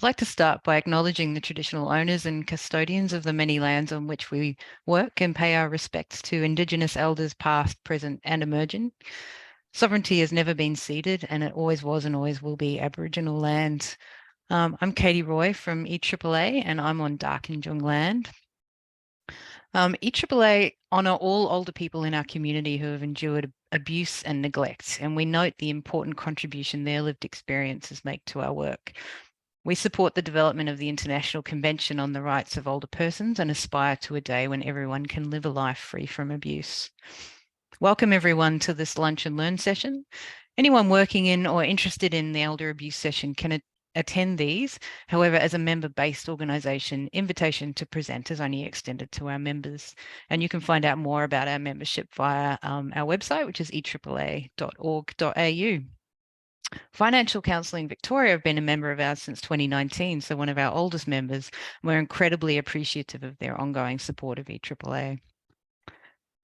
I'd like to start by acknowledging the traditional owners and custodians of the many lands on which we work and pay our respects to Indigenous elders past, present and emerging. Sovereignty has never been ceded and it always was and always will be Aboriginal land. I'm Katie Roy from EAAA and I'm on Darkinjung land. EAAA honour all older people in our community who have endured abuse and neglect, and we note the important contribution their lived experiences make to our work. We support the development of the International Convention on the Rights of Older Persons and aspire to a day when everyone can live a life free from abuse. Welcome everyone to this Lunch and Learn session. Anyone working in or interested in the elder abuse session can attend these. However, as a member-based organisation, invitation to present is only extended to our members. And you can find out more about our membership via our website, which is eaaa.org.au. Financial Counselling Victoria have been a member of ours since 2019, so one of our oldest members. We're incredibly appreciative of their ongoing support of EAAA.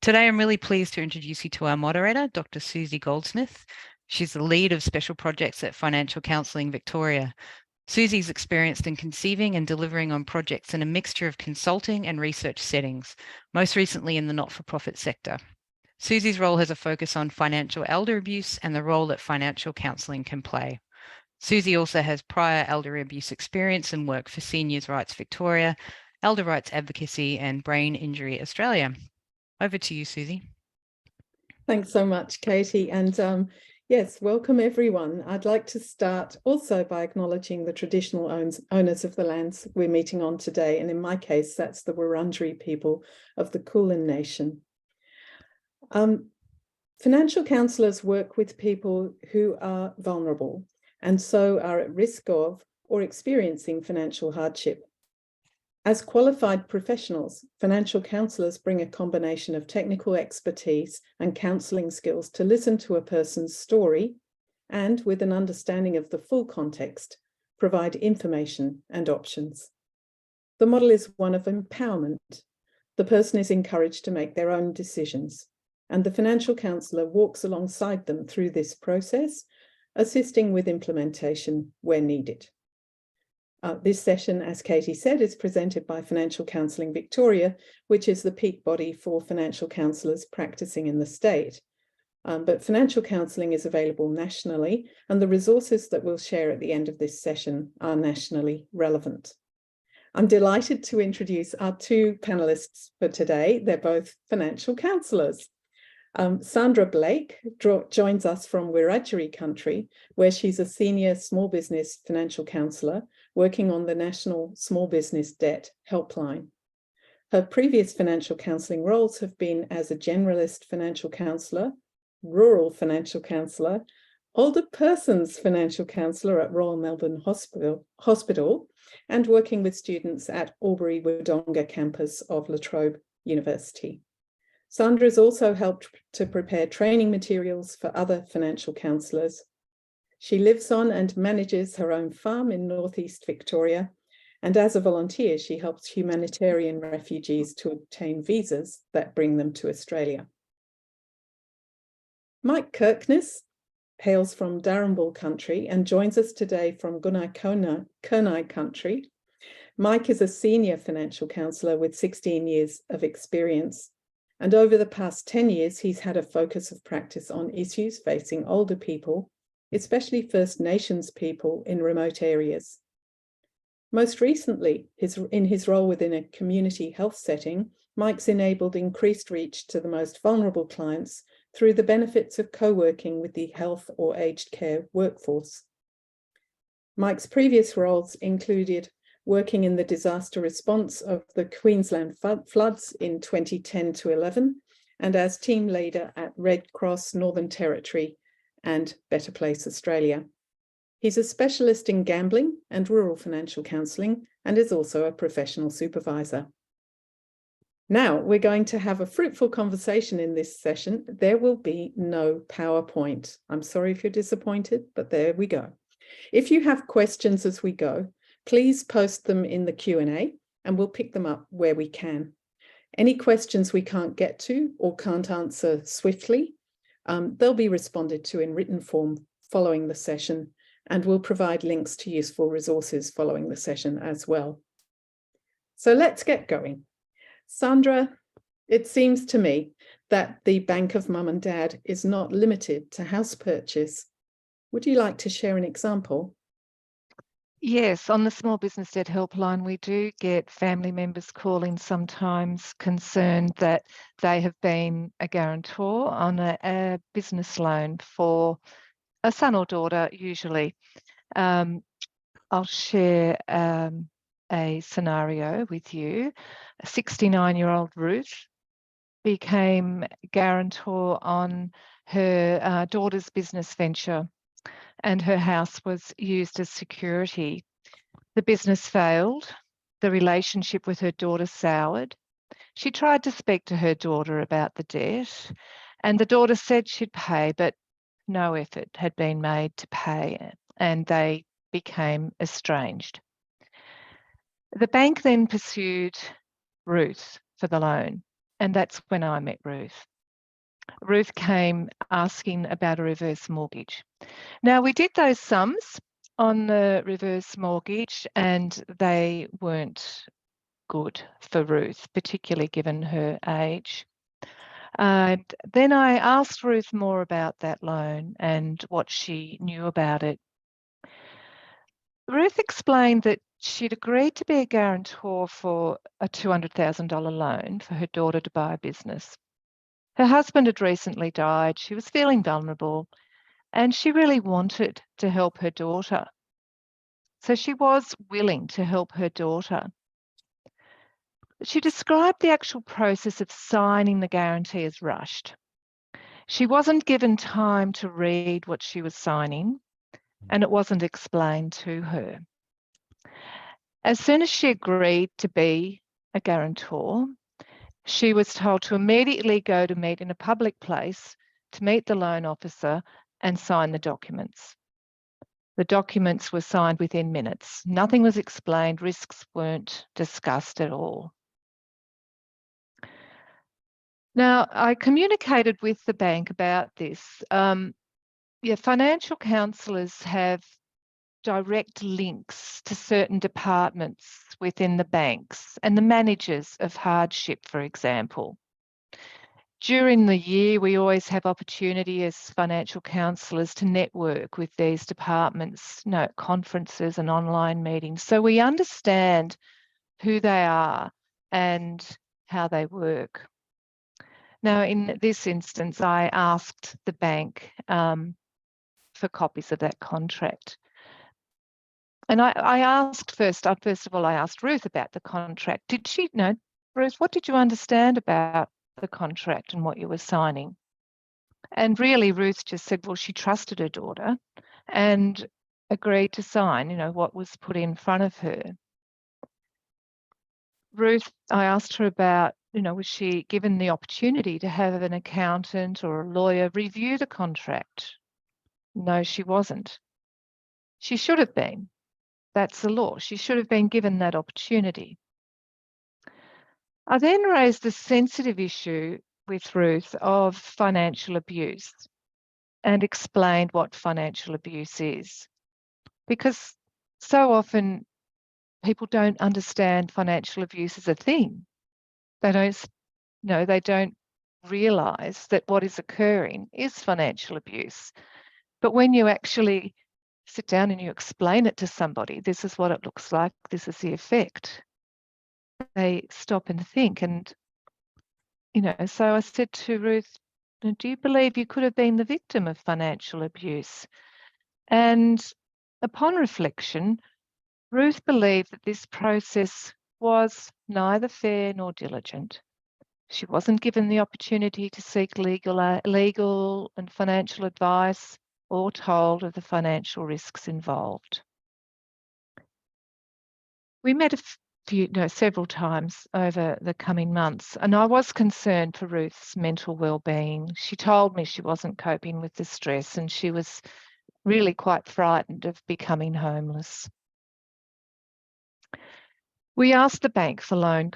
Today, I'm really pleased to introduce you to our moderator, Dr. Susie Goldsmith. She's the lead of special projects at Financial Counselling Victoria. Susie's experienced in conceiving and delivering on projects in a mixture of consulting and research settings, most recently in the not-for-profit sector. Susie's role has a focus on financial elder abuse and the role that financial counselling can play. Susie also has prior elder abuse experience and work for Seniors Rights Victoria, Elder Rights Advocacy and Brain Injury Australia. Over to you, Susie. Thanks so much, Katie. And yes, welcome everyone. I'd like to start also by acknowledging the traditional owners of the lands we're meeting on today. And in my case, that's the Wurundjeri people of the Kulin Nation. Financial counsellors work with people who are vulnerable and so are at risk of or experiencing financial hardship. As qualified professionals, financial counsellors bring a combination of technical expertise and counselling skills to listen to a person's story and, with an understanding of the full context, provide information and options. The model is one of empowerment. The person is encouraged to make their own decisions, and the financial counsellor walks alongside them through this process, assisting with implementation where needed. This session, as Katie said, is presented by Financial Counselling Victoria, which is the peak body for financial counsellors practising in the state. But financial counselling is available nationally, and the resources that we'll share at the end of this session are nationally relevant. I'm delighted to introduce our two panellists for today. They're both financial counsellors. Sandra Blake joins us from Wiradjuri country, where she's a senior small business financial counsellor working on the National Small Business Debt Helpline. Her previous financial counselling roles have been as a generalist financial counsellor, rural financial counsellor, older persons financial counsellor at Royal Melbourne Hospital, and working with students at Albury Wodonga campus of La Trobe University. Sandra has also helped to prepare training materials for other financial counsellors. She lives on and manages her own farm in northeast Victoria, and as a volunteer, she helps humanitarian refugees to obtain visas that bring them to Australia. Mike Kirkness hails from Darrinbal country and joins us today from Gunai country. Mike is a senior financial counsellor with 16 years of experience. And over the past 10 years, he's had a focus of practice on issues facing older people, especially First Nations people in remote areas. Most recently, in his role within a community health setting, Mike's enabled increased reach to the most vulnerable clients through the benefits of co-working with the health or aged care workforce. Mike's previous roles included working in the disaster response of the Queensland floods in 2010 to 11, and as team leader at Red Cross Northern Territory and Better Place Australia. He's a specialist in gambling and rural financial counselling and is also a professional supervisor. Now we're going to have a fruitful conversation in this session. There will be no PowerPoint. I'm sorry if you're disappointed, but there we go. If you have questions as we go, please post them in the Q&A and we'll pick them up where we can. Any questions we can't get to or can't answer swiftly, they'll be responded to in written form following the session, and we'll provide links to useful resources following the session as well. So let's get going. Sandra, it seems to me that the Bank of Mum and Dad is not limited to house purchase. Would you like to share an example? Yes, on the Small Business Debt Helpline, we do get family members calling sometimes concerned that they have been a guarantor on a business loan for a son or daughter, usually. I'll share a scenario with you. A 69-year-old Ruth became guarantor on her daughter's business venture, and her house was used as security. The business failed. The relationship with her daughter soured. She tried to speak to her daughter about the debt, and the daughter said she'd pay, but no effort had been made to pay, and they became estranged. The bank then pursued Ruth for the loan, and that's when I met Ruth. Ruth came asking about a reverse mortgage. Now, we did those sums on the reverse mortgage, and they weren't good for Ruth, particularly given her age. And then I asked Ruth more about that loan and what she knew about it. Ruth explained that she'd agreed to be a guarantor for a $200,000 loan for her daughter to buy a business. Her husband had recently died. She was feeling vulnerable, and she really wanted to help her daughter. So she was willing to help her daughter. She described the actual process of signing the guarantee as rushed. She wasn't given time to read what she was signing, and it wasn't explained to her. As soon as she agreed to be a guarantor, she was told to immediately go to meet in a public place to meet the loan officer and sign the documents. The documents were signed within minutes. Nothing was explained. Risks weren't discussed at all. Now, I communicated with the bank about this. Financial counsellors have direct links to certain departments within the banks and the managers of hardship, for example. During the year, we always have opportunity as financial counsellors to network with these departments, conferences and online meetings. So we understand who they are and how they work. Now, in this instance, I asked the bank for copies of that contract. And I asked first of all, I asked Ruth about the contract. Did she know, Ruth, what did you understand about the contract and what you were signing? And really, Ruth just said, well, she trusted her daughter and agreed to sign, what was put in front of her. Ruth, I asked her about, was she given the opportunity to have an accountant or a lawyer review the contract? No, she wasn't. She should have been. That's the law. She should have been given that opportunity. I then raised the sensitive issue with Ruth of financial abuse and explained what financial abuse is. Because so often people don't understand financial abuse as a thing. They don't realise that what is occurring is financial abuse. But when you actually sit down and you explain it to somebody, this is what it looks like, this is the effect, they stop and think. And, so I said to Ruth, do you believe you could have been the victim of financial abuse? And upon reflection, Ruth believed that this process was neither fair nor diligent. She wasn't given the opportunity to seek legal and financial advice or told of the financial risks involved. We met several times over the coming months, and I was concerned for Ruth's mental well-being. She told me she wasn't coping with the stress, and she was really quite frightened of becoming homeless. We asked the bank for loan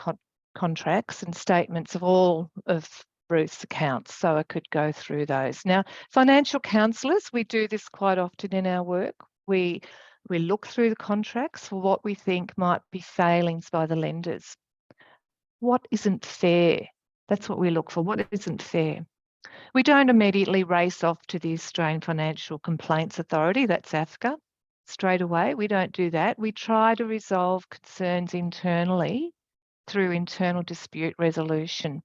contracts and statements of all of Ruth's accounts, so I could go through those. Now, financial counsellors, we do this quite often in our work. We look through the contracts for what we think might be failings by the lenders. What isn't fair? That's what we look for. What isn't fair? We don't immediately race off to the Australian Financial Complaints Authority, that's AFCA, straight away. We don't do that. We try to resolve concerns internally through internal dispute resolution.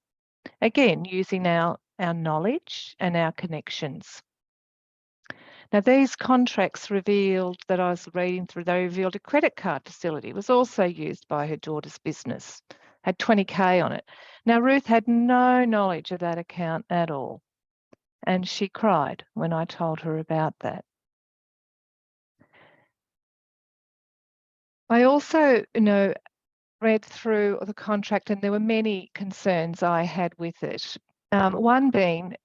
Again, using our knowledge and our connections. Now, these contracts revealed that I was reading through, they revealed a credit card facility was also used by her daughter's business, had 20K on it. Now, Ruth had no knowledge of that account at all, and she cried when I told her about that. I also, read through the contract, and there were many concerns I had with it. One being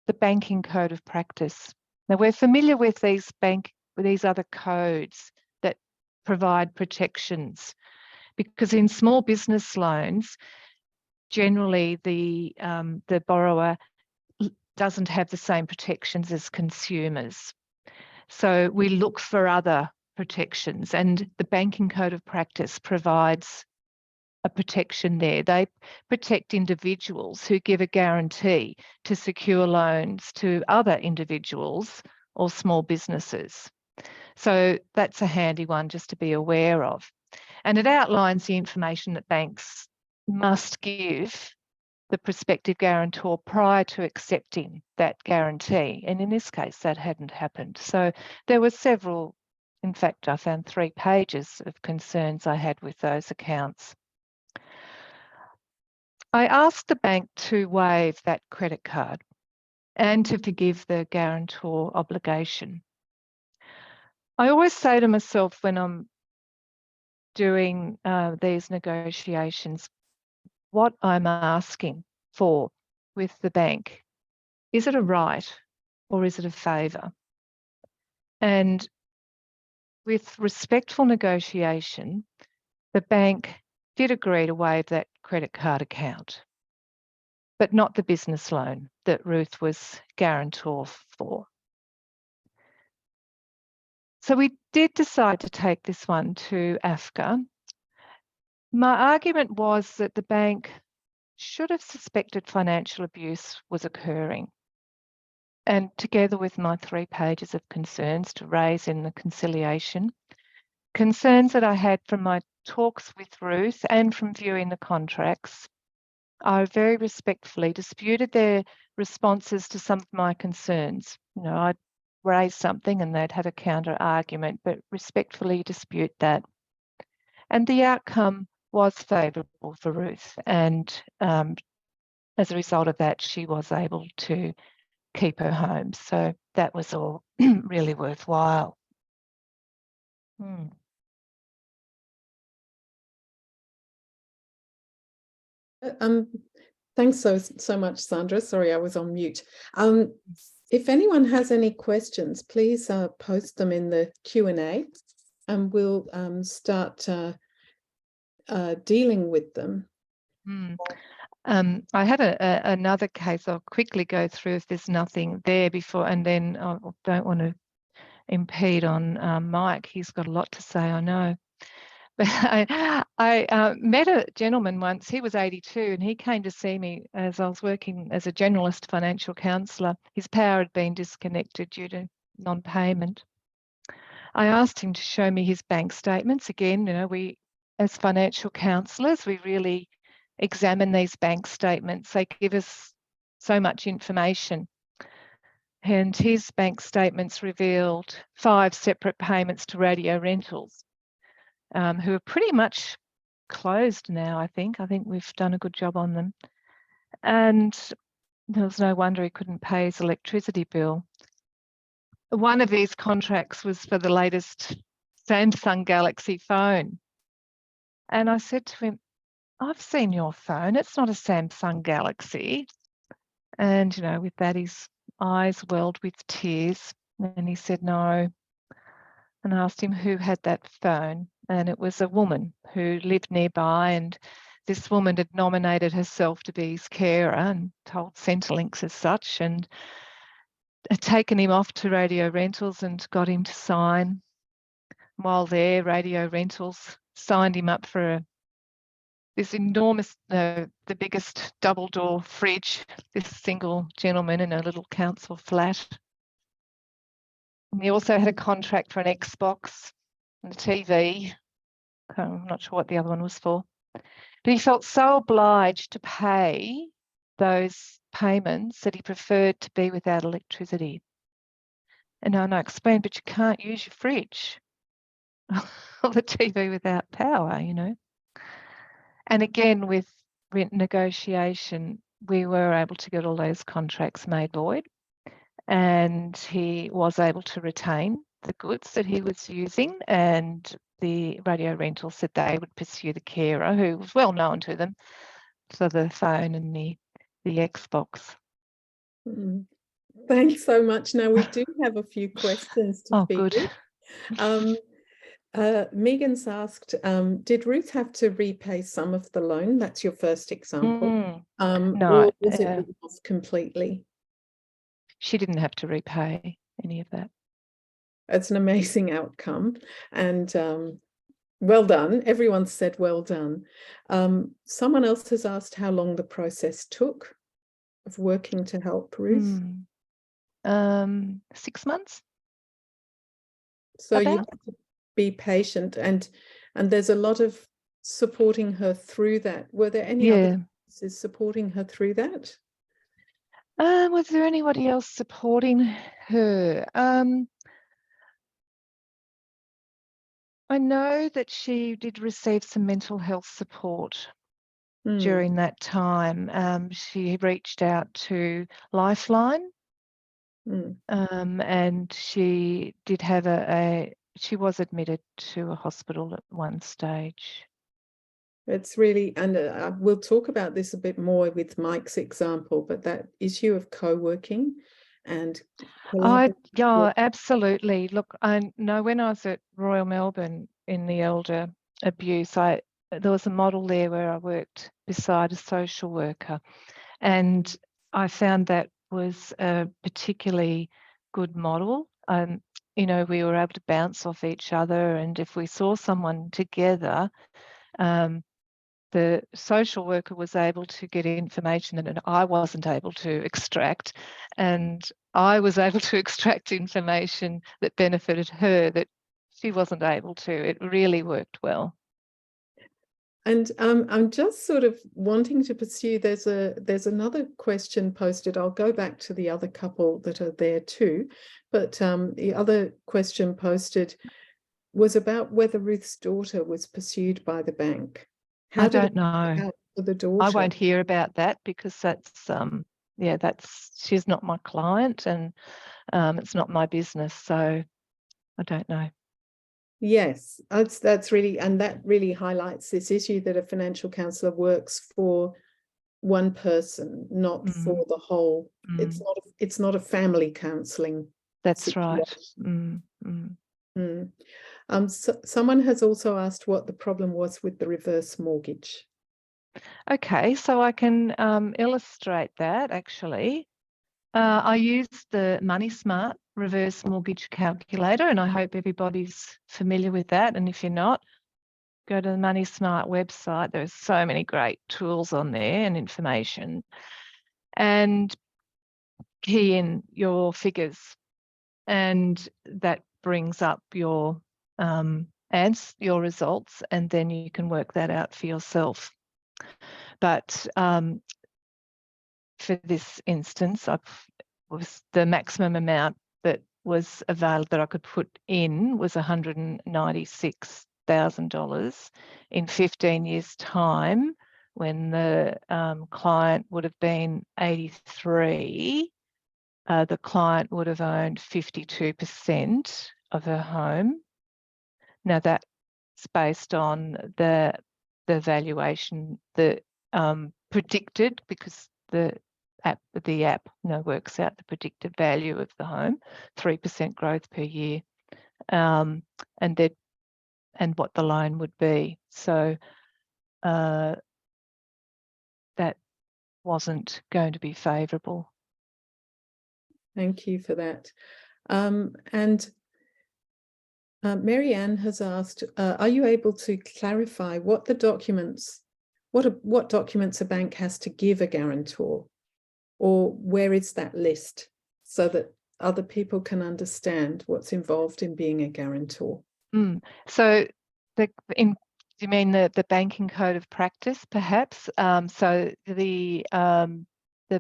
the banking code of practice. Now, we're familiar with these other codes that provide protections, because in small business loans, generally the borrower doesn't have the same protections as consumers. So we look for other protections, and the banking code of practice provides a protection there. They protect individuals who give a guarantee to secure loans to other individuals or small businesses. So that's a handy one just to be aware of. And it outlines the information that banks must give the prospective guarantor prior to accepting that guarantee. And in this case, that hadn't happened. So there were several, in fact, I found 3 pages of concerns I had with those accounts. I asked the bank to waive that credit card and to forgive the guarantor obligation. I always say to myself when I'm doing these negotiations, what I'm asking for with the bank, is it a right or is it a favour? And with respectful negotiation, the bank did agree to waive that credit card account, but not the business loan that Ruth was guarantor for. So we did decide to take this one to AFCA. My argument was that the bank should have suspected financial abuse was occurring. And together with my 3 pages of concerns to raise in the conciliation, concerns that I had from my talks with Ruth and from viewing the contracts, I very respectfully disputed their responses to some of my concerns. I'd raise something and they'd have a counter argument, but respectfully dispute that. And the outcome was favourable for Ruth. And as a result of that, she was able to keep her home. So that was all really worthwhile. Thanks so much, Sandra. Sorry, I was on mute. If anyone has any questions, please post them in the Q&A and we'll start dealing with them. I had another case I'll quickly go through if there's nothing there before, and then I don't want to impede on Mike. He's got a lot to say, I know. But I met a gentleman once, he was 82, and he came to see me as I was working as a generalist financial counsellor. His power had been disconnected due to non-payment. I asked him to show me his bank statements. Again, we, as financial counsellors, we really examine these bank statements. They give us so much information. And his bank statements revealed 5 separate payments to Radio Rentals, who are pretty much closed now, I think. I think we've done a good job on them. And there was no wonder he couldn't pay his electricity bill. One of these contracts was for the latest Samsung Galaxy phone. And I said to him, I've seen your phone. It's not a Samsung Galaxy. And, with that, his eyes welled with tears. And he said, no. And I asked him who had that phone. And it was a woman who lived nearby. And this woman had nominated herself to be his carer and told Centrelink as such, and had taken him off to Radio Rentals and got him to sign while there, Radio Rentals signed him up for this enormous, the biggest double door fridge, this single gentleman in a little council flat. And he also had a contract for an Xbox and a TV. I'm not sure what the other one was for. But he felt so obliged to pay those payments that he preferred to be without electricity. And I explained, but you can't use your fridge or the TV without power, you know. And again, with rent negotiation, we were able to get all those contracts made void, and he was able to retain the goods that he was using, and the Radio Rental said they would pursue the carer, who was well known to them, for the phone and the Xbox. Thanks so much. Now, we do have a few questions to feed good. Megan's asked, did Ruth have to repay some of the loan? That's your first example. No, or was it written off completely? She didn't have to repay any of that. It's an amazing outcome, and well done. Everyone said well done. Someone else has asked how long the process took of working to help Ruth. 6 months. So you have to be patient, and there's a lot of supporting her through that. Were there any other services supporting her through that? Was there anybody else supporting her? I know that she did receive some mental health support during that time. She reached out to Lifeline, and she did have she was admitted to a hospital at one stage. It's really, and we'll talk about this a bit more with Mike's example, but that issue of co-working and yeah, absolutely. Look, I know when I was at Royal Melbourne in the elder abuse, there was a model there where I worked beside a social worker, and I found that was a particularly good model. You know, we were able to bounce off each other, and if we saw someone together, the social worker was able to get information that I wasn't able to extract, and I was able to extract information that benefited her that she wasn't able to. It really worked well. And I'm just sort of wanting to pursue, there's another question posted. I'll go back to the other couple that are there too, but the other question posted was about whether Ruth's daughter was pursued by the bank. I don't know. For the daughter? I won't hear about that because that's she's not my client, and it's not my business, so I don't know. Yes, that's really, and that really highlights this issue that a financial counsellor works for one person, not for the whole. It's not a family counselling. That's situation. right. Someone has also asked what the problem was with the reverse mortgage. Okay, so I can illustrate that actually. I used the Money Smart reverse mortgage calculator, and I hope everybody's familiar with that. And if you're not, go to the Money Smart website. There's so many great tools on there and information. And key in your figures, and that brings up your your results, and then you can work that out for yourself. But for this instance, was the maximum amount that was available that I could put in was $196,000 in 15 years' time, when the client would have been 83. The client would have owned 52% of her home. Now that's based on the valuation that predicted, because the app works out the predicted value of the home, 3% growth per year, and what the loan would be. So that wasn't going to be favourable. Thank you for that. And Mary Ann has asked, are you able to clarify what documents a bank has to give a guarantor, or where is that list, so that other people can understand what's involved in being a guarantor? So you mean the banking code of practice, perhaps? So the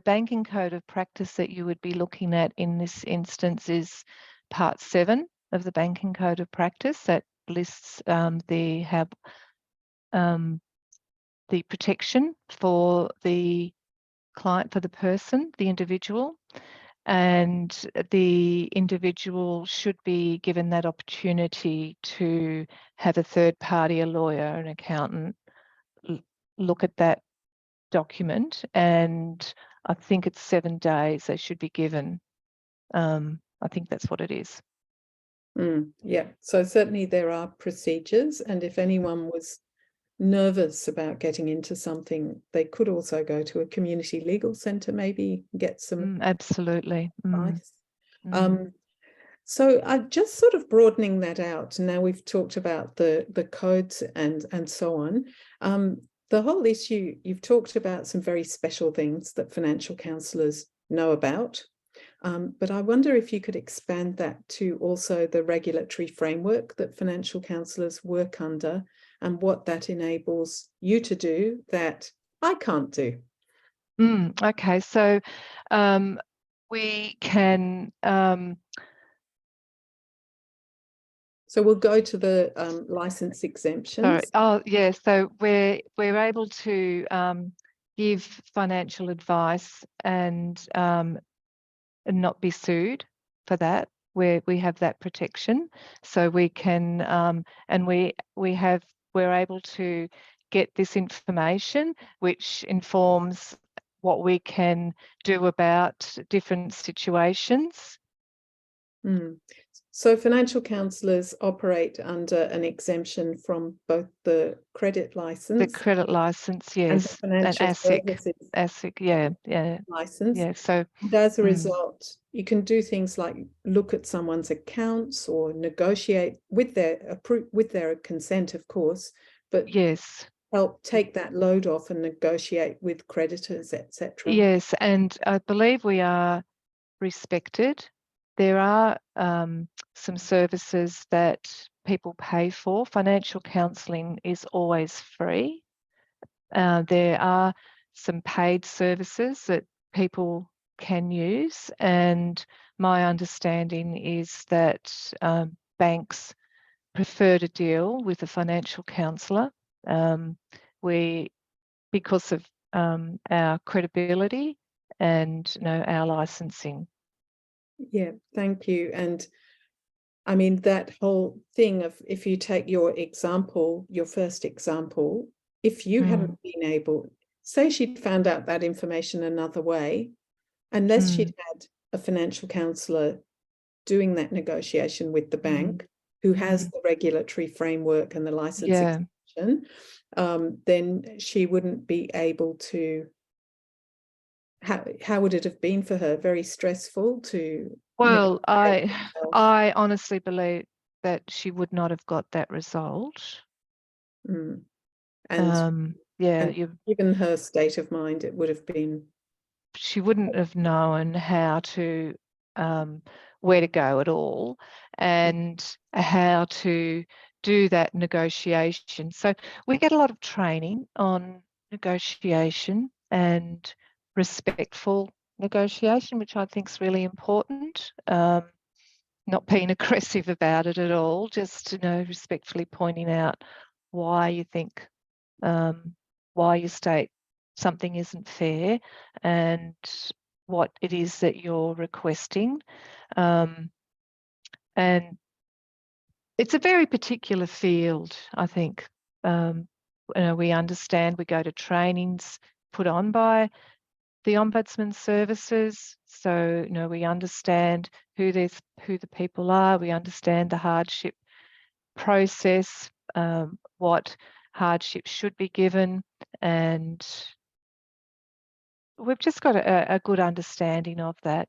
banking code of practice that you would be looking at in this instance is Part 7 of the banking code of practice that lists the protection for the client, for the person, the individual. And the individual should be given that opportunity to have a third party, a lawyer, an accountant, look at that document. And I think it's 7 days they should be given. I think that's what it is. Yeah, so certainly there are procedures, and if anyone was nervous about getting into something, they could also go to a community legal centre, maybe get some absolutely advice. So just sort of broadening that out. Now we've talked about the codes and so on. The whole issue, you've talked about some very special things that financial counsellors know about. But I wonder if you could expand that to also the regulatory framework that financial counsellors work under, and what that enables you to do that I can't do. Okay, so we can... So we'll go to the license exemptions. Sorry. Oh, yeah. So we're able to give financial advice and not be sued for that, where we have that protection. So we can and we're able to get this information, which informs what we can do about different situations. So financial counsellors operate under an exemption from both the credit license. The credit license, yes. And ASIC. ASIC, yeah. License. Yeah, so and as a result, you can do things like look at someone's accounts or negotiate with their consent, of course, but yes, help take that load off and negotiate with creditors, etc. Yes, and I believe we are respected. There are some services that people pay for. Financial counselling is always free. There are some paid services that people can use, and my understanding is that banks prefer to deal with a financial counsellor. Because of our credibility and our licensing. Yeah, thank you. And I mean, that whole thing of, if you take your example, your first example, if you hadn't been able, say she'd found out that information another way, unless she'd had a financial counsellor doing that negotiation with the bank, who has the regulatory framework and the license exemption, then she wouldn't be able to. How would it have been for her? Very stressful to. Well, I honestly believe that she would not have got that result. And given her state of mind, it would have been. She wouldn't have known how to where to go at all, and how to do that negotiation. So we get a lot of training on negotiation and respectful negotiation, which I think is really important. Not being aggressive about it at all, just respectfully pointing out why you think, why you state something isn't fair, and what it is that you're requesting. And it's a very particular field, I think. We understand, we go to trainings put on by the Ombudsman services, so we understand who the people are, we understand the hardship process, what hardship should be given, and we've just got a good understanding of that.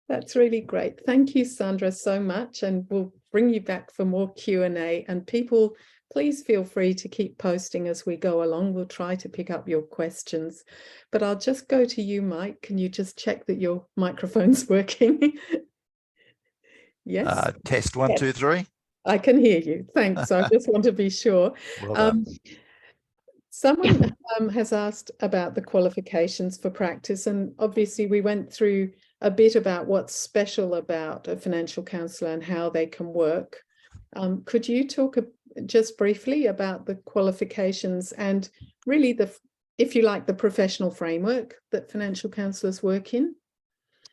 That's really great. Thank you, Sandra, so much. And we'll bring you back for more Q&A. And people, please feel free to keep posting as we go along. We'll try to pick up your questions. But I'll just go to you, Mike. Can you just check that your microphone's working? Yes. Test 1, 2, 3. I can hear you. Thanks. I just want to be sure. Well done. Someone has asked about the qualifications for practice, and obviously we went through a bit about what's special about a financial counsellor and how they can work. Could you talk just briefly about the qualifications and really if you like, the professional framework that financial counsellors work in?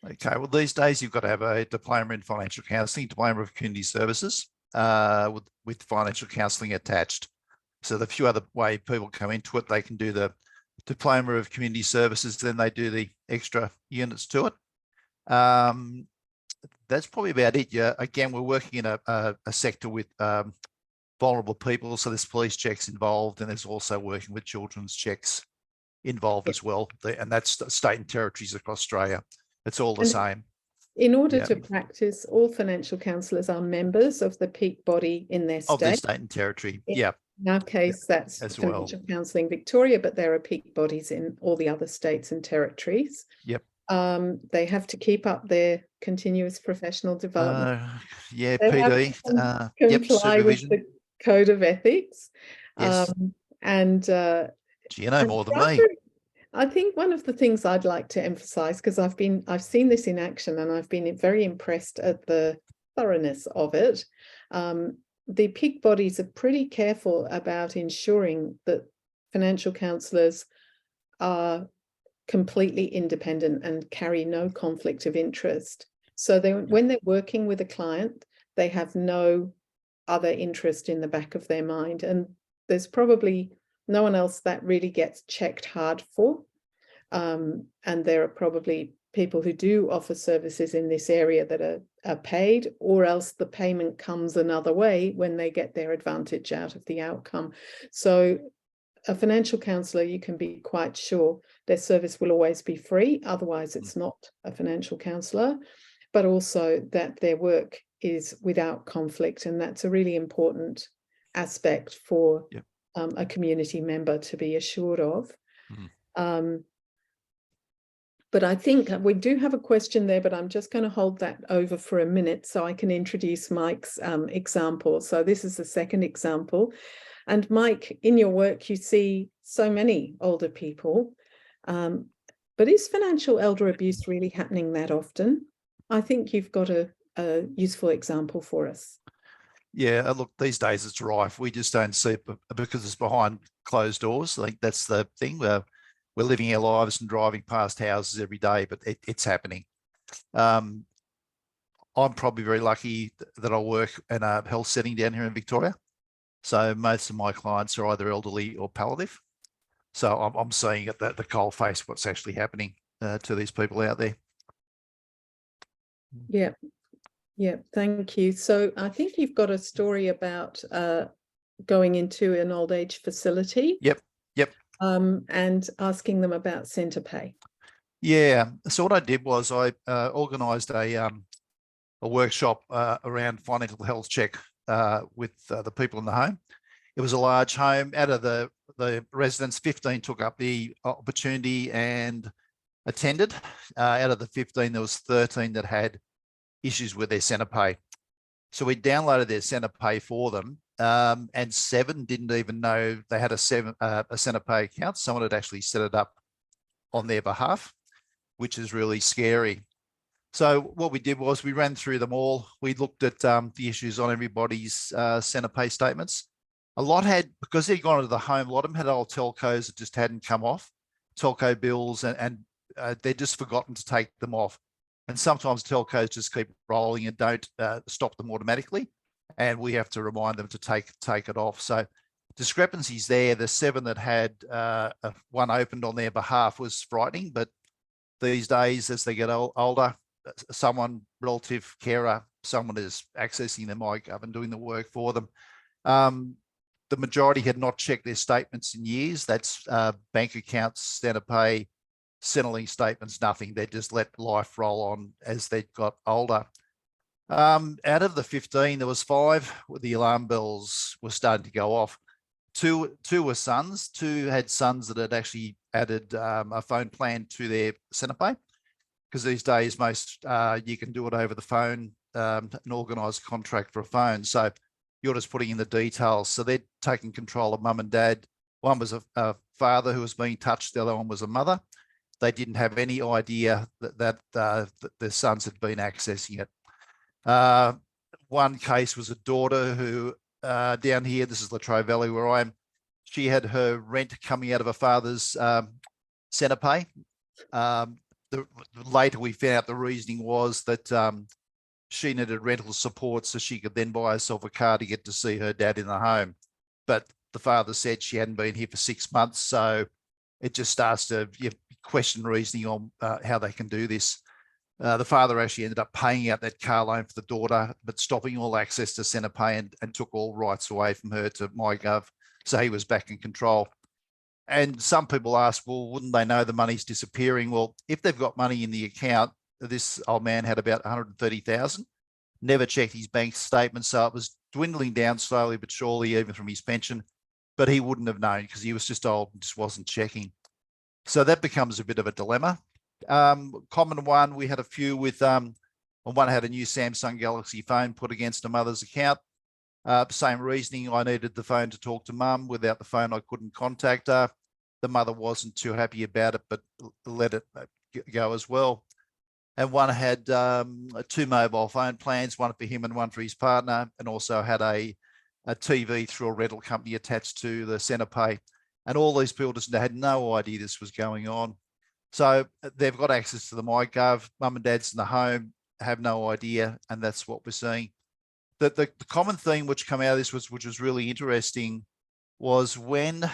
Okay, well, these days you've got to have a diploma in financial counselling, diploma of community services with financial counselling attached. So the few other way people come into it, they can do the diploma of community services, then they do the extra units to it. That's probably about it. Yeah, again, we're working in a sector with vulnerable people, so there's police checks involved, and there's also working with children's checks involved as well, and that's state and territories across Australia. It's all the same. In order to practice, all financial counsellors are members of the peak body in their state. Of their state and territory, yeah. In our case, that's Financial Counselling Victoria, but there are peak bodies in all the other states and territories. Yep. They have to keep up their continuous professional development. Yeah, they PD. Comply with the code of ethics. Yes. Gee, you know more than me. I think one of the things I'd like to emphasize, because I've seen this in action and I've been very impressed at the thoroughness of it. The peak bodies are pretty careful about ensuring that financial counsellors are completely independent and carry no conflict of interest. So when they're working with a client, they have no other interest in the back of their mind. And there's probably no one else that really gets checked hard for. And there are probably people who do offer services in this area that are paid, or else the payment comes another way when they get their advantage out of the outcome. So a financial counsellor, you can be quite sure their service will always be free, otherwise it's not a financial counsellor, but also that their work is without conflict, and that's a really important aspect for a community member to be assured of. But I think we do have a question there, but I'm just going to hold that over for a minute so I can introduce Mike's example. So this is the second example. And Mike, in your work, you see so many older people, but is financial elder abuse really happening that often? I think you've got a useful example for us. Yeah, look, these days it's rife. We just don't see it because it's behind closed doors. I think that's the thing. We're living our lives and driving past houses every day, but it's happening. I'm probably very lucky that I work in a health setting down here in Victoria. So most of my clients are either elderly or palliative. So I'm seeing at the coal face what's actually happening to these people out there. Yeah, thank you. So I think you've got a story about going into an old age facility. Yep. And asking them about centre pay. Yeah. So what I did was I organised a workshop around financial health check with the people in the home. It was a large home. Out of the residents, 15 took up the opportunity and attended. Out of the 15, there was 13 that had issues with their centre pay. So we downloaded their centre pay for them. And 7 didn't even know they had a centre pay account. Someone had actually set it up on their behalf, which is really scary. So what we did was we ran through them all. We looked at the issues on everybody's centre pay statements. A lot had, because they'd gone into the home, a lot of them had old telcos that just hadn't come off, telco bills, and they'd just forgotten to take them off. And sometimes telcos just keep rolling and don't stop them automatically. And we have to remind them to take it off. So discrepancies there. The 7 that had one opened on their behalf was frightening. But these days, as they get older, someone, relative, carer, someone is accessing their MyGov and doing the work for them. The majority had not checked their statements in years. That's bank accounts, centre pay, Centrelink statements, nothing. They just let life roll on as they got older. Out of the 15, there was 5 where the alarm bells were starting to go off. Two were sons. 2 had sons that had actually added a phone plan to their CenterPay, because these days most you can do it over the phone, an organised contract for a phone. So you're just putting in the details. So they're taking control of mum and dad. One was a father who was being touched. The other one was a mother. They didn't have any idea that their sons had been accessing it. One case was a daughter who down here, this is Latrobe Valley where I am, she had her rent coming out of her father's CenterPay. Later we found out the reasoning was that she needed rental support so she could then buy herself a car to get to see her dad in the home. But the father said she hadn't been here for 6 months, so it just starts to question reasoning on how they can do this. The father actually ended up paying out that car loan for the daughter, but stopping all access to CenterPay and took all rights away from her to MyGov. So he was back in control. And some people ask, well, wouldn't they know the money's disappearing? Well, if they've got money in the account, this old man had about 130,000, never checked his bank statement. So it was dwindling down slowly but surely, even from his pension, but he wouldn't have known because he was just old and just wasn't checking. So that becomes a bit of a dilemma. Common one, we had a few with, one had a new Samsung Galaxy phone put against a mother's account. Same reasoning, I needed the phone to talk to mum. Without the phone, I couldn't contact her. The mother wasn't too happy about it, but let it go as well. And one had 2 mobile phone plans, one for him and one for his partner, and also had a TV through a rental company attached to the CenterPay. And all these people just had no idea this was going on. So they've got access to the MyGov, mum and dad's in the home, have no idea, and that's what we're seeing. The common theme which came out of this which was really interesting was when,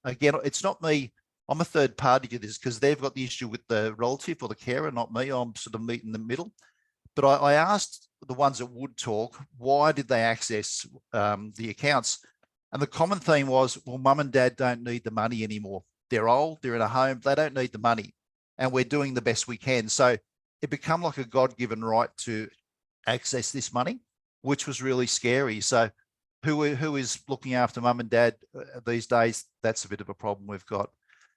again, it's not me, I'm a third party to this because they've got the issue with the relative or the carer, not me. I'm sort of meeting in the middle. But I asked the ones that would talk, why did they access the accounts? And the common theme was, well, mum and dad don't need the money anymore. They're old, they're in a home, they don't need the money. And we're doing the best we can. So it became like a God-given right to access this money, which was really scary. So who is looking after mum and dad these days? That's a bit of a problem we've got.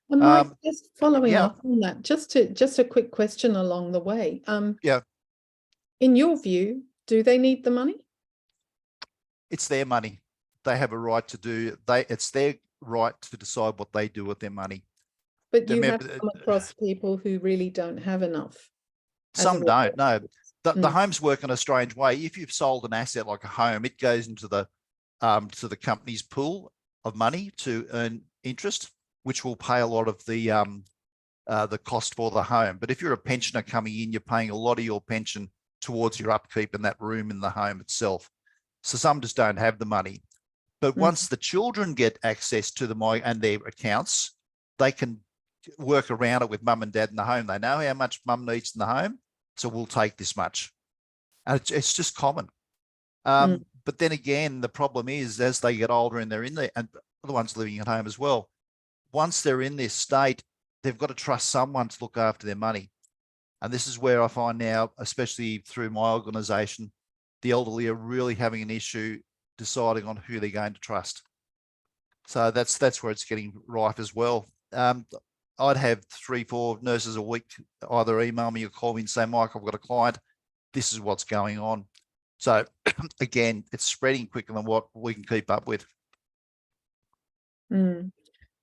And Mike, just following up on that, just a quick question along the way. Yeah. In your view, do they need the money? It's their money. They have a right to do. It's their right to decide what they do with their money. But you have come across people who really don't have enough. Some don't. No, the homes work in a strange way. If you've sold an asset like a home, it goes into the company's pool of money to earn interest, which will pay a lot of the cost for the home. But if you're a pensioner coming in, you're paying a lot of your pension towards your upkeep in that room in the home itself. So some just don't have the money. But once the children get access to and their accounts, they can work around it with mum and dad in the home. They know how much mum needs in the home, so we'll take this much. And it's just common. But then again, the problem is as they get older and they're in there, and the ones living at home as well, once they're in this state, they've got to trust someone to look after their money. And this is where I find now, especially through my organisation, the elderly are really having an issue deciding on who they're going to trust. So that's where it's getting rife as well. I'd have 3-4 nurses a week either email me or call me and say, Mike, I've got a client. This is what's going on. So again, it's spreading quicker than what we can keep up with.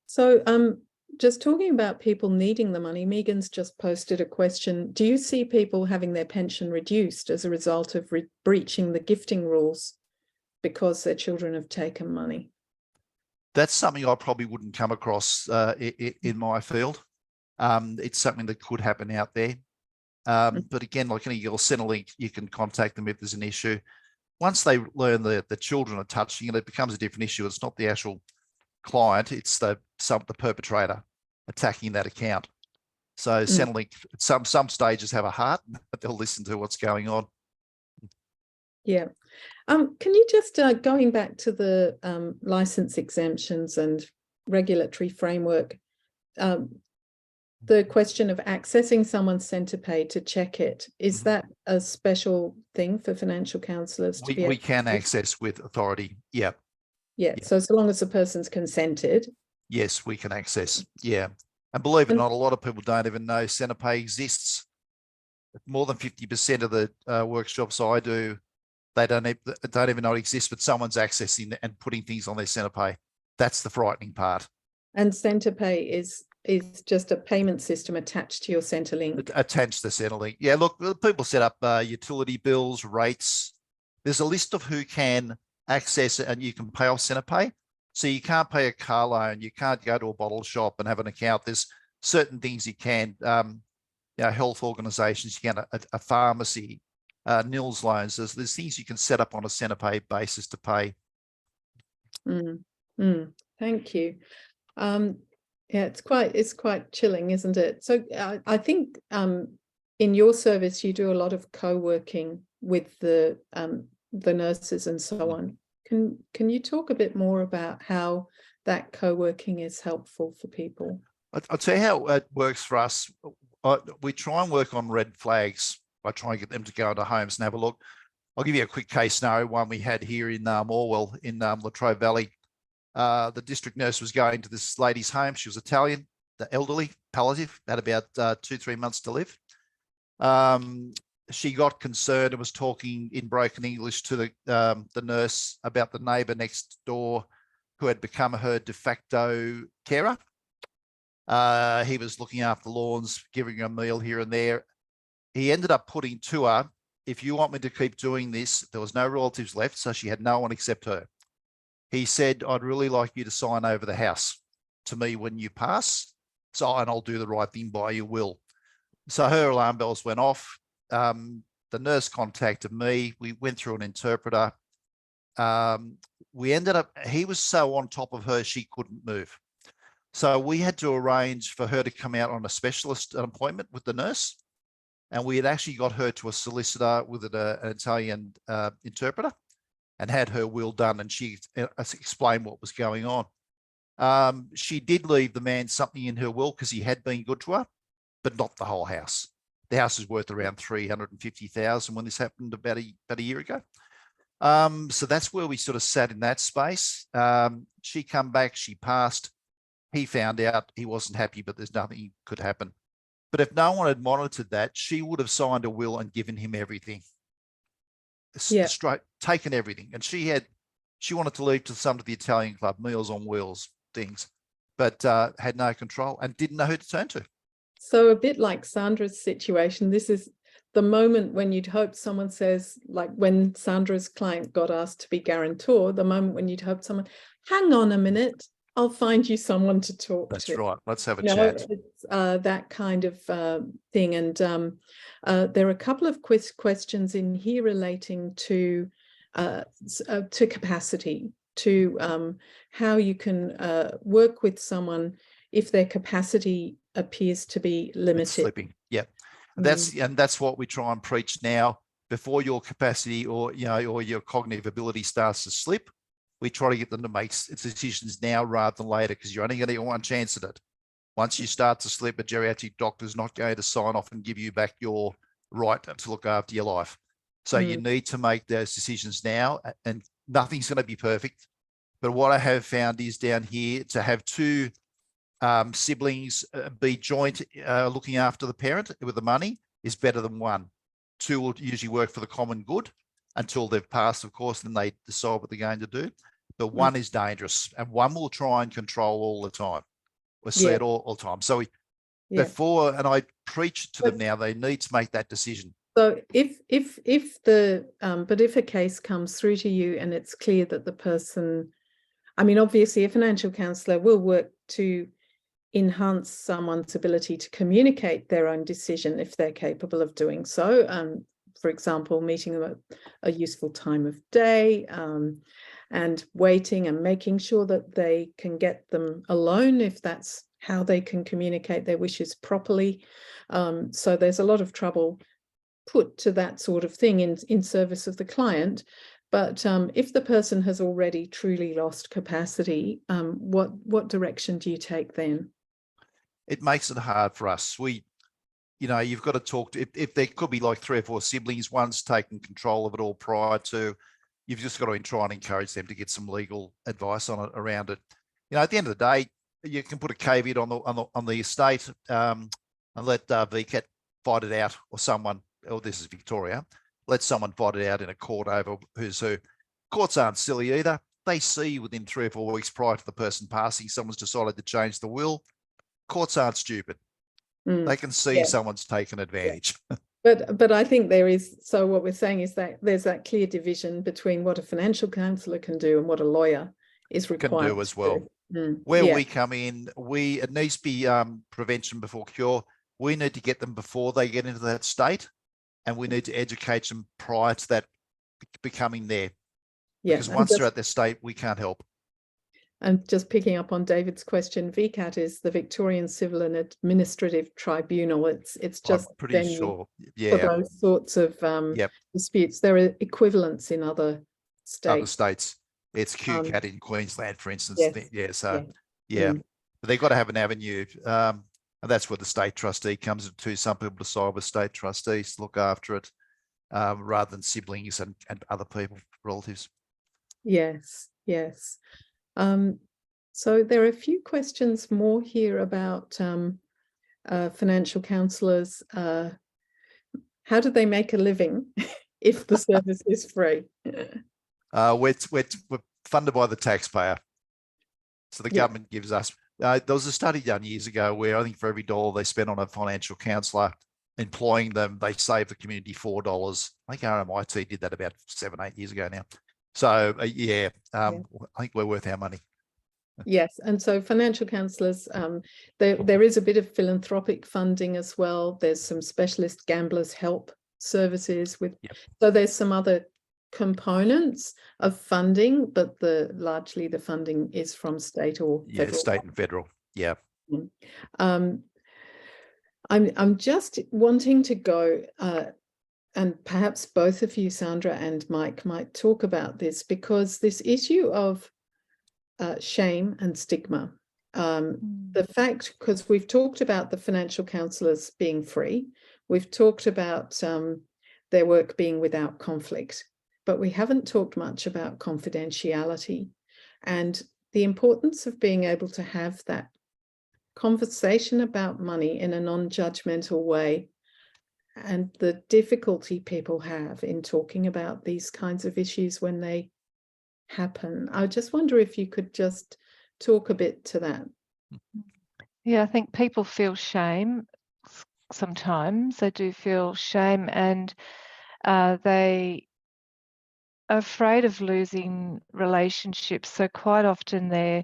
So just talking about people needing the money, Megan's just posted a question. Do you see people having their pension reduced as a result of breaching the gifting rules because their children have taken money? That's something I probably wouldn't come across in my field. It's something that could happen out there. But again, like any your Centrelink, you can contact them if there's an issue. Once they learn that the children are touching it, it becomes a different issue. It's not the actual client, it's the perpetrator attacking that account. So Centrelink, some stages have a heart, but they'll listen to what's going on. Yeah. Can you just, going back to the license exemptions and regulatory framework, the question of accessing someone's centre pay to check it, is that a special thing for financial counsellors to be able We can access with authority. Yeah. Yeah. So long as the person's consented. Yes, we can access. Yeah. And believe it or not, a lot of people don't even know centre pay exists. More than 50% of the workshops I do, they don't even know it exists, but someone's accessing and putting things on their centre pay. That's the frightening part. And centre pay is just a payment system attached to your Centrelink. Attached to Centrelink. Yeah, look, people set up utility bills, rates. There's a list of who can access it and you can pay off centre pay. So you can't pay a car loan. You can't go to a bottle shop and have an account. There's certain things you can, health organisations, you can, a pharmacy, nils loans. There's things you can set up on a centre pay basis to pay. Thank you. Yeah, it's quite chilling, isn't it? So I think in your service you do a lot of co-working with the nurses and so on. Can you talk a bit more about how that co-working is helpful for people? I'll tell you how it works for us. We try and work on red flags by trying to get them to go into homes and have a look. I'll give you a quick case scenario, one we had here in Orwell in Latrobe Valley. The district nurse was going to this lady's home. She was Italian, the elderly, palliative, had about 2-3 months to live. She got concerned and was talking in broken English to the nurse about the neighbour next door who had become her de facto carer. He was looking after lawns, giving her a meal here and there. He ended up putting to her, if you want me to keep doing this, there was no relatives left, so she had no one except her. He said, I'd really like you to sign over the house to me when you pass, and I'll do the right thing by your will. So her alarm bells went off. The nurse contacted me. We went through an interpreter. We ended up, he was so on top of her, she couldn't move. So we had to arrange for her to come out on a specialist appointment with the nurse. And we had actually got her to a solicitor with an Italian interpreter and had her will done. And she explained what was going on. She did leave the man something in her will because he had been good to her, but not the whole house. The house is worth around $350,000 when this happened about a year ago. So that's where we sort of sat in that space. She come back, she passed. He found out, he wasn't happy, but there's nothing could happen. But if no one had monitored that, she would have signed a will and given him everything. Yeah. Straight, taken everything. And she wanted to leave to some of the Italian club, Meals on Wheels things, but had no control and didn't know who to turn to. So a bit like Sandra's situation, this is the moment when you'd hope someone says, like when Sandra's client got asked to be guarantor, the moment when you'd hope someone, hang on a minute, I'll find you someone to talk to. That's right. Let's have a chat. It's that kind of thing. And there are a couple of questions in here relating to capacity, to how you can work with someone if their capacity appears to be limited. It's slipping. Yeah. And that's what we try and preach now. Before your capacity or your cognitive ability starts to slip, we try to get them to make decisions now rather than later, because you're only going to get one chance at it. Once you start to slip, a geriatric doctor is not going to sign off and give you back your right to look after your life. So you need to make those decisions now, and nothing's going to be perfect. But what I have found is down here to have two siblings be joint looking after the parent with the money is better than one. Two will usually work for the common good until they've passed, of course, then they decide what they're going to do. But one is dangerous, and one will try and control all the time. We see it all the time. So before, and I preach to them now, they need to make that decision. So if a case comes through to you and it's clear that the person, I mean, obviously a financial counsellor will work to enhance someone's ability to communicate their own decision if they're capable of doing so. For example, meeting them at a useful time of day, and waiting and making sure that they can get them alone if that's how they can communicate their wishes properly. So there's a lot of trouble put to that sort of thing in service of the client. But if the person has already truly lost capacity, what direction do you take then? it makes it hard for us. You've got to talk to, if there could be like 3 or 4 siblings, one's taken control of it all prior to, you've just got to try and encourage them to get some legal advice on it, around it. At the end of the day, you can put a caveat on the estate, and let VCAT fight it out, or someone, or this is Victoria, let someone fight it out in a court over who's who. Courts aren't silly either. They see within 3 or 4 weeks prior to the person passing, someone's decided to change the will. Courts aren't stupid. They can see someone's taken advantage. But I think there is, so what we're saying is that there's that clear division between what a financial counsellor can do and what a lawyer is required can do as well. Where we come in, it needs to be prevention before cure. We need to get them before they get into that state, and we need to educate them prior to that becoming there. Because once they're at their state, we can't help. And just picking up on David's question, VCAT is the Victorian Civil and Administrative Tribunal. It's just I'm pretty sure, for those sorts of disputes. There are equivalents in other states. It's QCAT in Queensland, for instance. But they've got to have an avenue, and that's where the state trustee comes into. Some people decide with state trustees to look after it, rather than siblings and other people, relatives. Yes. So there are a few questions more here about financial counsellors. How do they make a living if the service is free? We're funded by the taxpayer. So the government gives us, there was a study done years ago where I think for every $1 they spend on a financial counsellor, employing them, they save the community $4. I think RMIT did that about 7-8 years ago now. So I think we're worth our money. Yes, and so financial counsellors, there is a bit of philanthropic funding as well. There's some specialist gamblers help services with. So there's some other components of funding, but largely the funding is from state or federal. State and federal. Yeah. I'm just wanting to go. And perhaps both of you, Sandra and Mike, might talk about this, because this issue of shame and stigma, the fact, because we've talked about the financial counsellors being free, we've talked about their work being without conflict, but we haven't talked much about confidentiality and the importance of being able to have that conversation about money in a non-judgmental way, and the difficulty people have in talking about these kinds of issues when they happen. I just wonder if you could just talk a bit to that. Yeah, I think people feel shame sometimes. They do feel shame, and they are afraid of losing relationships. So quite often they're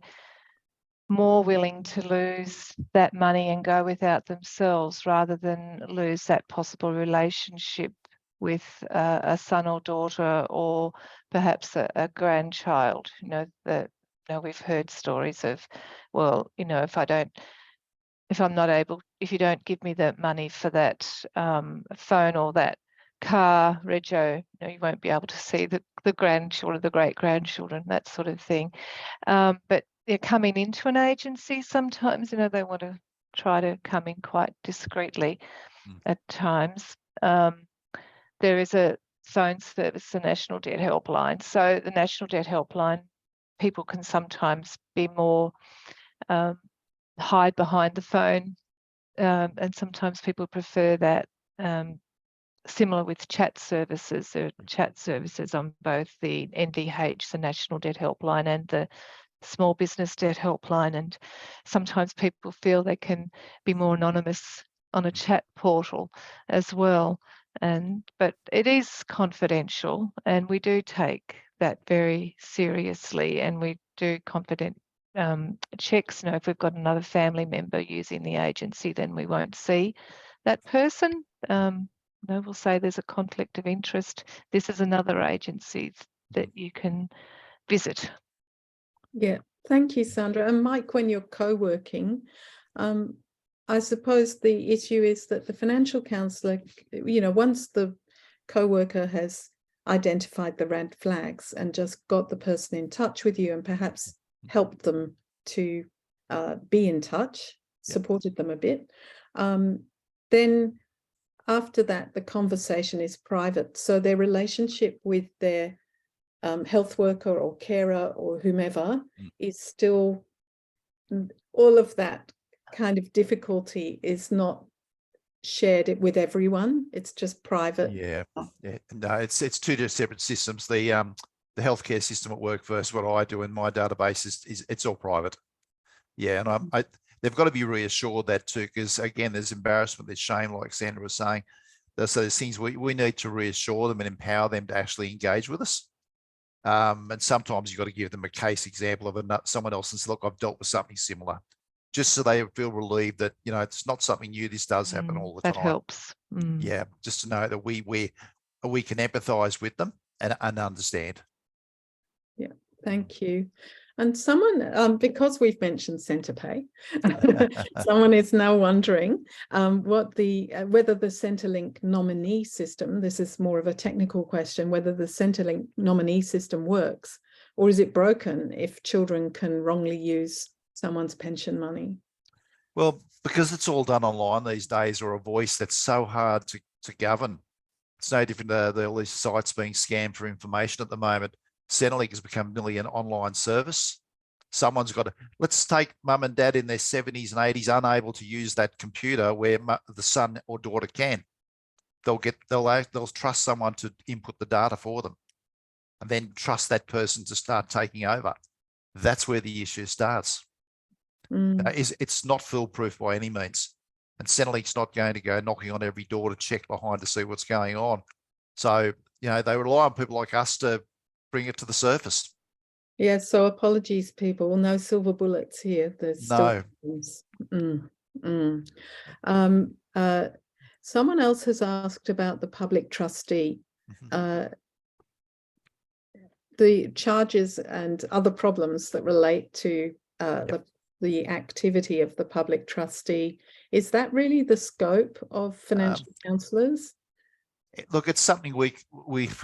more willing to lose that money and go without themselves rather than lose that possible relationship with a son or daughter, or perhaps a grandchild. We've heard stories of, well, if you don't give me the money for that phone or that car, rego, you won't be able to see the grandchildren, the great grandchildren, that sort of thing. But they're coming into an agency sometimes, they want to try to come in quite discreetly at times. There is a phone service, the National Debt Helpline. So the National Debt Helpline, people can sometimes be more hide behind the phone, and sometimes people prefer that. Similar with chat services, there are chat services on both the NDH, the National Debt Helpline, and the Small Business Debt Helpline, and sometimes people feel they can be more anonymous on a chat portal as well. But it is confidential, and we do take that very seriously, and we do confident checks. If we've got another family member using the agency, then we won't see that person. We'll say there's a conflict of interest. This is another agency that you can visit. Yeah, thank you, Sandra. And Mike, when you're co-working, I suppose the issue is that the financial counsellor, once the co-worker has identified the red flags and just got the person in touch with you and perhaps helped them to be in touch supported them a bit. Then after that, the conversation is private. So their relationship with their health worker or carer or whomever is still, all of that kind of difficulty is not shared with everyone. It's just private. Yeah. No, it's two separate systems. The healthcare system at work versus what I do in my database is it's all private. Yeah, and they've got to be reassured that too, because again, there's embarrassment, there's shame, like Sandra was saying. So there's things we need to reassure them and empower them to actually engage with us. And sometimes you've got to give them a case example of someone else and say, look, I've dealt with something similar, just so they feel relieved that, you know, it's not something new. This does happen all the time. That helps. Yeah, just to know that we can empathize with them and understand. Yeah, thank you. And someone, because we've mentioned Centrepay, someone is now wondering whether the Centrelink nominee system, this is more of a technical question, whether the Centrelink nominee system works, or is it broken if children can wrongly use someone's pension money? Well, because it's all done online these days, or a voice that's so hard to govern. It's no different to all these sites being scammed for information at the moment. Centrelink has become nearly an online service. Someone's got to, let's take mum and dad in their 70s and 80s unable to use that computer where the son or daughter can. They'll trust someone to input the data for them, and then trust that person to start taking over. That's where the issue starts. It's not foolproof by any means, and Centrelink's not going to go knocking on every door to check behind to see what's going on. So, you know, they rely on people like us to bring it to the surface. Yeah, so apologies, people. No silver bullets here. There's no. Someone else has asked about the public trustee, the charges and other problems that relate to the activity of the public trustee. Is that really the scope of financial counsellors? Look, it's something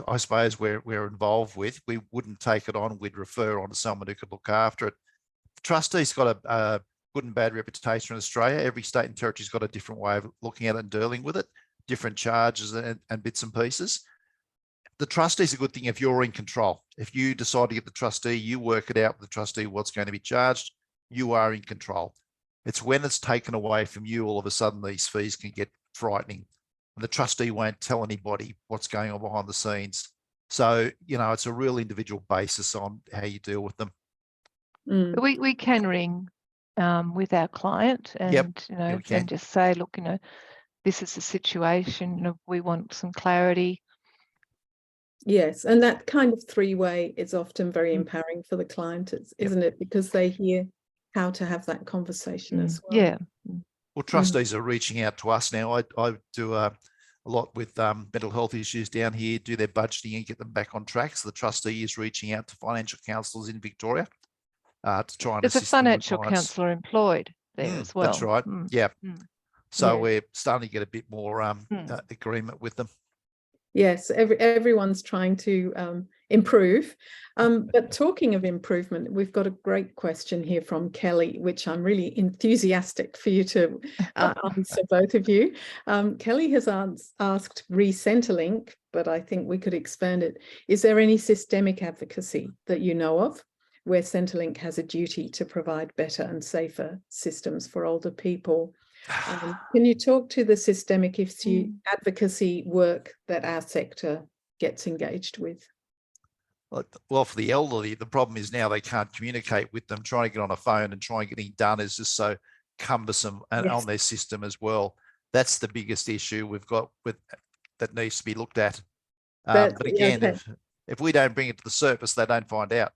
I suppose we're involved with. We wouldn't take it on. We'd refer on to someone who could look after it. The trustee's got a good and bad reputation in Australia. Every state and territory's got a different way of looking at it and dealing with it, different charges and bits and pieces. The trustee's a good thing if you're in control. If you decide to get the trustee, you work it out with the trustee what's going to be charged. You are in control. It's when it's taken away from you, all of a sudden these fees can get frightening. The trustee won't tell anybody what's going on behind the scenes. So, you know, it's a real individual basis on how you deal with them. We can ring with our client and, you know, and just say, look, you know, this is the situation, you know, we want some clarity. Yes, and that kind of three-way is often very empowering for the client, isn't it? Because they hear how to have that conversation as well. Yeah. Well, trustees are reaching out to us now. I do a lot with mental health issues down here, do their budgeting and get them back on track. So the trustee is reaching out to financial counsellors in Victoria to try and assist them with clients. There's a financial counsellor employed there as well. That's right. Yeah. So we're starting to get a bit more agreement with them. Yes, everyone's trying to improve. But talking of improvement, we've got a great question here from Kelly, which I'm really enthusiastic for you to answer, both of you. Kelly has asked re-Centrelink, but I think we could expand it. Is there any systemic advocacy that you know of where Centrelink has a duty to provide better and safer systems for older people? Can you talk to the systemic issue advocacy work that our sector gets engaged with? Well, for the elderly, the problem is now they can't communicate with them. Trying to get on a phone and trying to get it done is just so cumbersome and on their system as well. That's the biggest issue we've got that needs to be looked at. But again, if we don't bring it to the surface, they don't find out.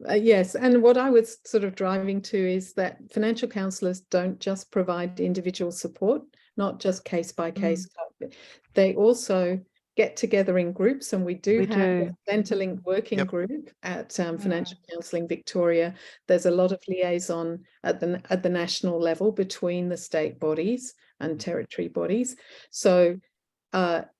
Yes, and what I was sort of driving to is that financial counsellors don't just provide individual support, not just case by case. They also get together in groups, and we do have a Centrelink working group at Financial Counselling Victoria. There's a lot of liaison at the national level between the state bodies and territory bodies. So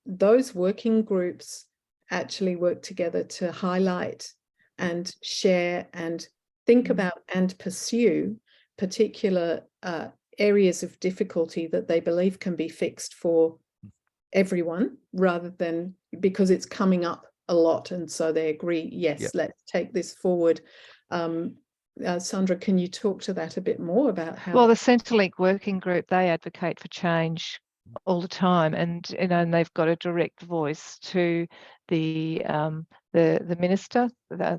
those working groups actually work together to highlight and share and think about and pursue particular areas of difficulty that they believe can be fixed for everyone, rather than because it's coming up a lot, and so they agree, yes, let's take this forward. Sandra, can you talk to that a bit more about how? Well, the Centrelink working group, they advocate for change all the time, and and they've got a direct voice to the minister.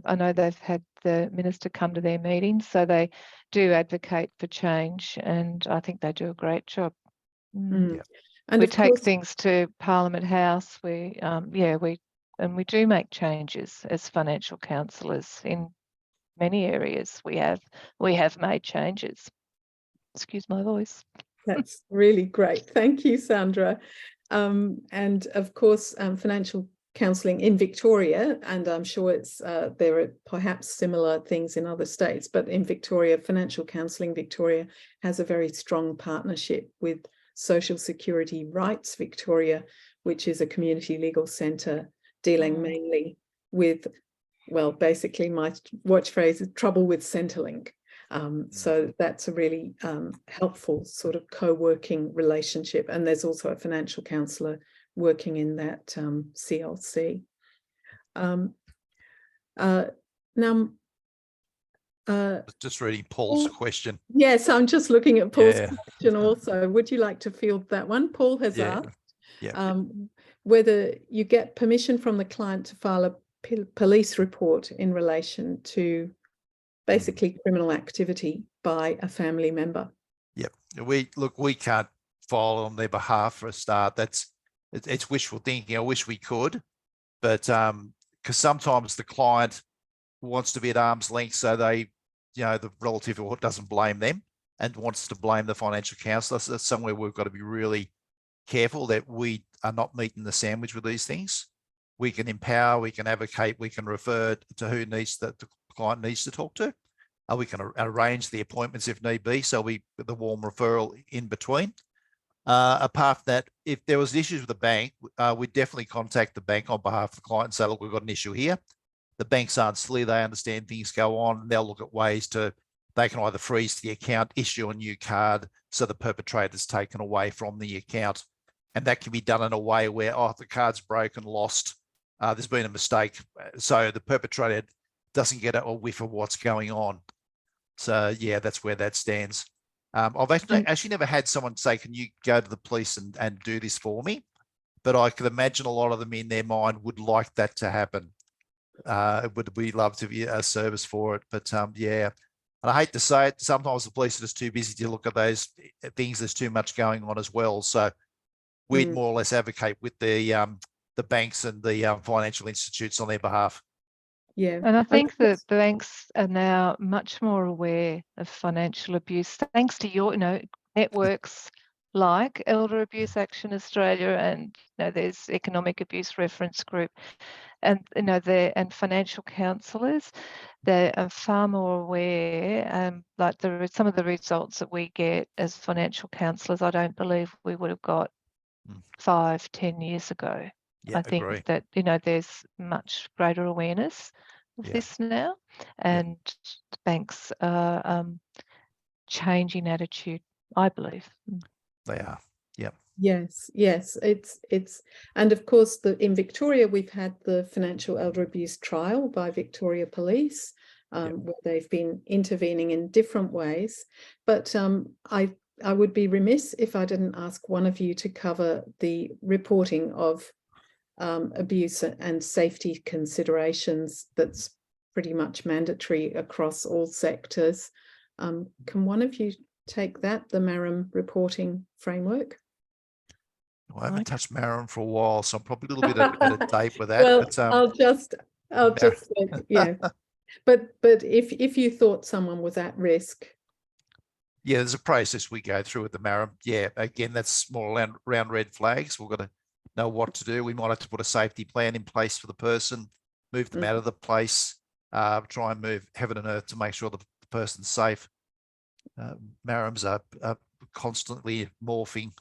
I know they've had the minister come to their meetings, so they do advocate for change, and I think they do a great job. And we take things to Parliament House. We do make changes as financial counsellors in many areas. We have made changes. Excuse my voice. That's really great. Thank you, Sandra. And of course, financial counselling in Victoria, and I'm sure it's there are perhaps similar things in other states, but in Victoria, Financial Counselling Victoria has a very strong partnership with Social Security Rights Victoria, which is a community legal centre dealing mainly with, well, basically my watch phrase is trouble with Centrelink. So that's a really helpful sort of co-working relationship. And there's also a financial counsellor working in that CLC. Now, just reading Paul's question. Yes, I'm just looking at Paul's question also. Would you like to field that one? Paul has asked whether you get permission from the client to file a police report in relation to basically criminal activity by a family member. Yep. We can't file on their behalf for a start. It's wishful thinking. I wish we could, but because sometimes the client wants to be at arm's length, so they, the relative doesn't blame them and wants to blame the financial counsellor. So that's somewhere we've got to be really careful that we are not meeting the sandwich with these things. We can empower, we can advocate, we can refer to who needs the client needs to talk to. We can arrange the appointments if need be, so the warm referral in between. Apart from that, if there was issues with the bank, we'd definitely contact the bank on behalf of the client and say, look, we've got an issue here. The banks aren't silly, they understand things go on. They'll look at ways they can either freeze the account, issue a new card, so the perpetrator's taken away from the account. And that can be done in a way where, the card's broken, lost, there's been a mistake, so the perpetrator doesn't get a whiff of what's going on. So yeah, that's where that stands. I've actually never had someone say, can you go to the police and do this for me? But I could imagine a lot of them in their mind would like that to happen. We'd love to be a service for it. But and I hate to say it, sometimes the police are just too busy to look at those things. There's too much going on as well. So we'd more or less advocate with the banks and the financial institutes on their behalf. Yeah. And I think that the banks are now much more aware of financial abuse, thanks to your, networks like Elder Abuse Action Australia, and there's Economic Abuse Reference Group, and and financial counsellors. They are far more aware. Like some of the results that we get as financial counsellors, I don't believe we would have got 5-10 years ago. I think that there's much greater awareness of this now, and the banks are changing attitude, I believe. They are. Yep. Yes. It's and of course in Victoria we've had the financial elder abuse trial by Victoria Police, where they've been intervening in different ways. But I would be remiss if I didn't ask one of you to cover the reporting of abuse and safety considerations that's pretty much mandatory across all sectors. Can one of you take that, the MARAM reporting framework? Well, I haven't touched MARAM for a while, so I'm probably a little bit out of date with that. Well, but, I'll just But if you thought someone was at risk. Yeah, there's a process we go through with the MARAM. Yeah, again, that's more around red flags. We've got to know what to do. We might have to put a safety plan in place for the person, move them out of the place, try and move heaven and earth to make sure the person's safe. MARAMs are constantly morphing.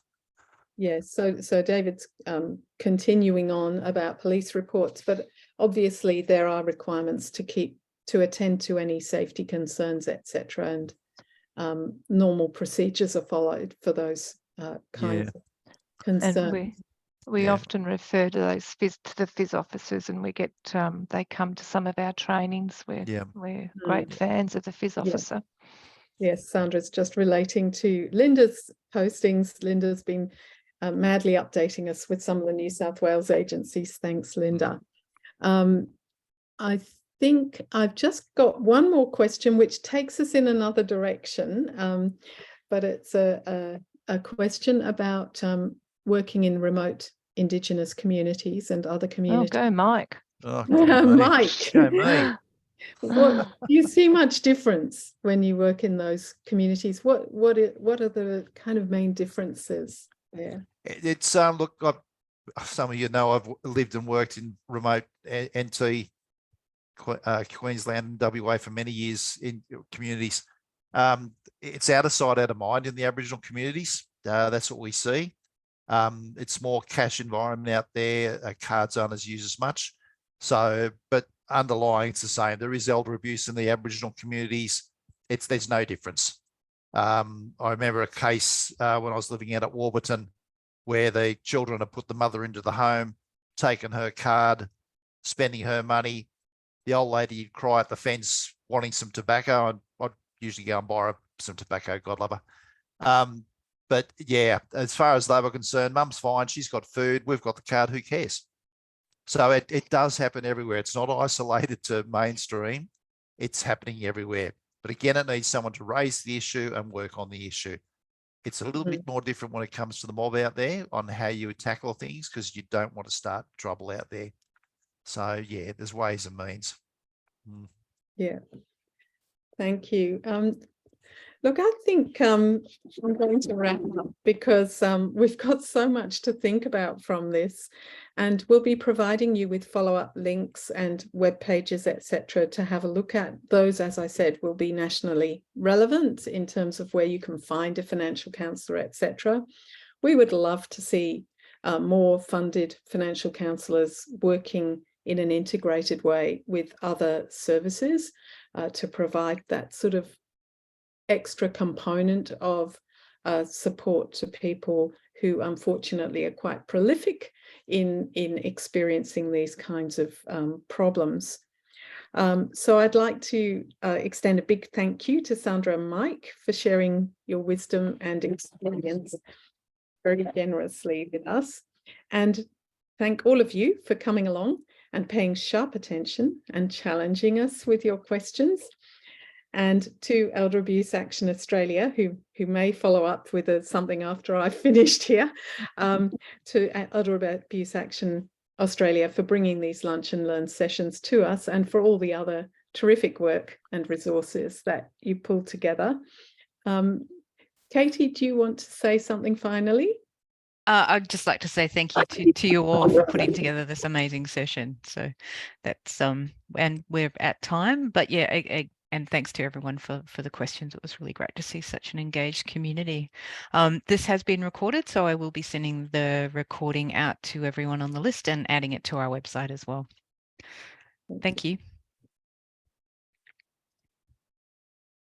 Yes, so David's continuing on about police reports, but obviously there are requirements to attend to any safety concerns, etc. And normal procedures are followed for those kinds of concerns. And we often refer to those to the phys officers, and we get they come to some of our trainings. We're great fans of the phys officer. Yes, Sandra's just relating to Linda's postings. Linda's been madly updating us with some of the New South Wales agencies. Thanks, Linda. I think I've just got one more question, which takes us in another direction, but it's a question about working in remote Indigenous communities and other communities. Oh, go Mike. Oh, Mike. Go me. What do you see much difference when you work in those communities? What are the kind of main differences there? It's look, some of you know I've lived and worked in remote NT Queensland and WA for many years in communities. It's out of sight, out of mind in the Aboriginal communities. That's what we see. It's more cash environment out there. Cards aren't as used as much. So, but underlying, it's the same. There is elder abuse in the Aboriginal communities. There's no difference. I remember a case when I was living out at Warburton where the children had put the mother into the home, taken her card, spending her money. The old lady would cry at the fence wanting some tobacco, and I'd usually go and buy her some tobacco, God love her. But yeah, as far as they were concerned, mum's fine, she's got food, we've got the card, who cares? So it does happen everywhere. It's not isolated to mainstream, it's happening everywhere. But again, it needs someone to raise the issue and work on the issue. It's a little bit more different when it comes to the mob out there on how you would tackle things, because you don't want to start trouble out there. So yeah, there's ways and means. Yeah, thank you. Look, I think I'm going to wrap up because we've got so much to think about from this, and we'll be providing you with follow-up links and web pages, etc., to have a look at. Those, as I said, will be nationally relevant in terms of where you can find a financial counsellor, etc. We would love to see more funded financial counsellors working in an integrated way with other services to provide that sort of extra component of support to people who unfortunately are quite prolific in experiencing these kinds of problems. So I'd like to extend a big thank you to Sandra and Mike for sharing your wisdom and experience very generously with us, and thank all of you for coming along and paying sharp attention and challenging us with your questions. And to Elder Abuse Action Australia, who may follow up with something after I've finished here, to Elder Abuse Action Australia for bringing these lunch and learn sessions to us, and for all the other terrific work and resources that you pulled together. Katie, do you want to say something finally? I'd just like to say thank you to you all for putting together this amazing session. So that's and we're at time, but yeah, and thanks to everyone for the questions. It was really great to see such an engaged community. This has been recorded, so I will be sending the recording out to everyone on the list and adding it to our website as well. Thank you.